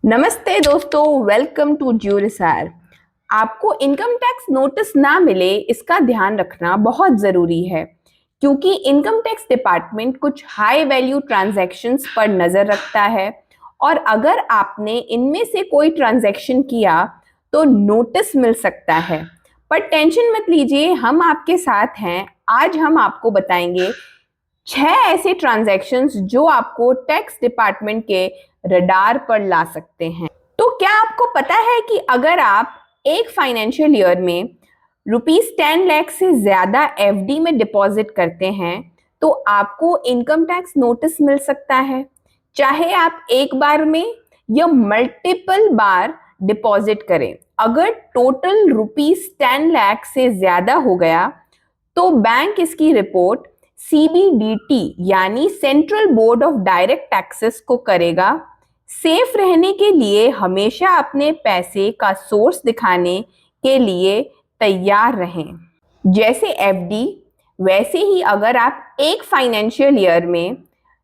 नमस्ते दोस्तों, welcome to ज्यूरिसार। आपको इनकम टैक्स नोटिस ना मिले इसका ध्यान रखना बहुत ज़रूरी है, क्योंकि इनकम टैक्स डिपार्टमेंट कुछ हाई वैल्यू ट्रांजैक्शंस पर नज़र रखता है और अगर आपने इनमें से कोई ट्रांजैक्शन किया तो नोटिस मिल सकता है। पर टेंशन मत लीजिए, हम आपके साथ हैं। आज हम आपको बताएंगे 6 ऐसे ट्रांजैक्शंस जो आपको टैक्स डिपार्टमेंट के रडार पर ला सकते हैं। तो क्या आपको पता है कि अगर आप एक फाइनेंशियल ईयर में ₹10 लाख से ज्यादा एफडी में डिपॉजिट करते हैं तो आपको इनकम टैक्स नोटिस मिल सकता है, चाहे आप एक बार में या मल्टीपल बार डिपॉजिट करें। अगर टोटल ₹10 लाख से ज्यादा हो गया तो बैंक इसकी रिपोर्ट सीबीडीटी यानी central board of direct taxes को करेगा। सेफ रहने के लिए हमेशा अपने पैसे का सोर्स दिखाने के लिए तैयार रहें। जैसे एफडी, वैसे ही अगर आप एक फाइनेंशियल ईयर में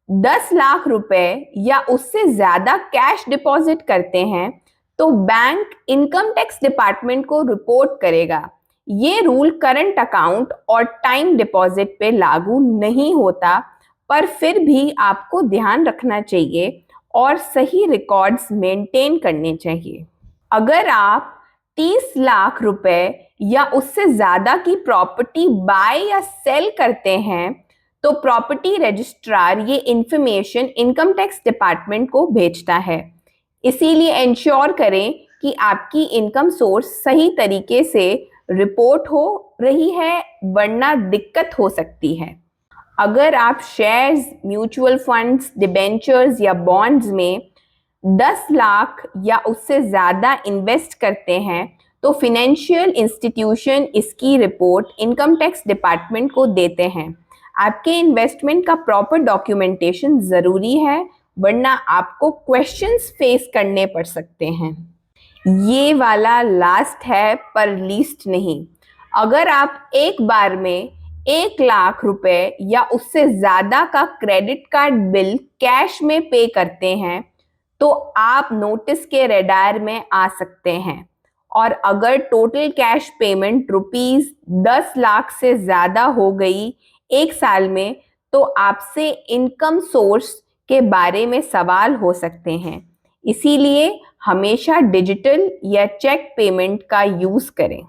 10 लाख रुपए या उससे ज्यादा कैश डिपॉजिट करते हैं तो बैंक इनकम टैक्स डिपार्टमेंट को रिपोर्ट करेगा। ये रूल करंट अकाउंट और टाइम डिपॉजिट पे लागू नहीं होता, पर फिर भी आपको ध्यान रखना चाहिए और सही रिकॉर्ड्स मेंटेन करने चाहिए। अगर आप 30 लाख रुपए या उससे ज्यादा की प्रॉपर्टी बाय या सेल करते हैं तो प्रॉपर्टी रजिस्ट्रार ये इंफॉर्मेशन इनकम टैक्स डिपार्टमेंट को भेजता है। इसीलिए इंश्योर करें कि आपकी इनकम सोर्स सही तरीके से रिपोर्ट हो रही है, वरना दिक्कत हो सकती है। अगर आप शेयर्स, म्यूचुअल फंड्स, डिबेंचर्स या बॉन्ड्स में 10 लाख या उससे ज़्यादा इन्वेस्ट करते हैं तो फिनेंशियल इंस्टीट्यूशन इसकी रिपोर्ट इनकम टैक्स डिपार्टमेंट को देते हैं। आपके इन्वेस्टमेंट का प्रॉपर डॉक्यूमेंटेशन ज़रूरी है, वरना आपको क्वेश्चंस फेस करने पड़ सकते हैं। ये वाला लास्ट है पर लीस्ट नहीं। अगर आप एक बार में 1 लाख रुपए या उससे ज्यादा का क्रेडिट कार्ड बिल कैश में पे करते हैं तो आप नोटिस के रडार में आ सकते हैं। और अगर टोटल कैश पेमेंट ₹10 लाख से ज्यादा हो गई एक साल में तो आपसे इनकम सोर्स के बारे में सवाल हो सकते हैं। इसीलिए हमेशा डिजिटल या चेक पेमेंट का यूज करें।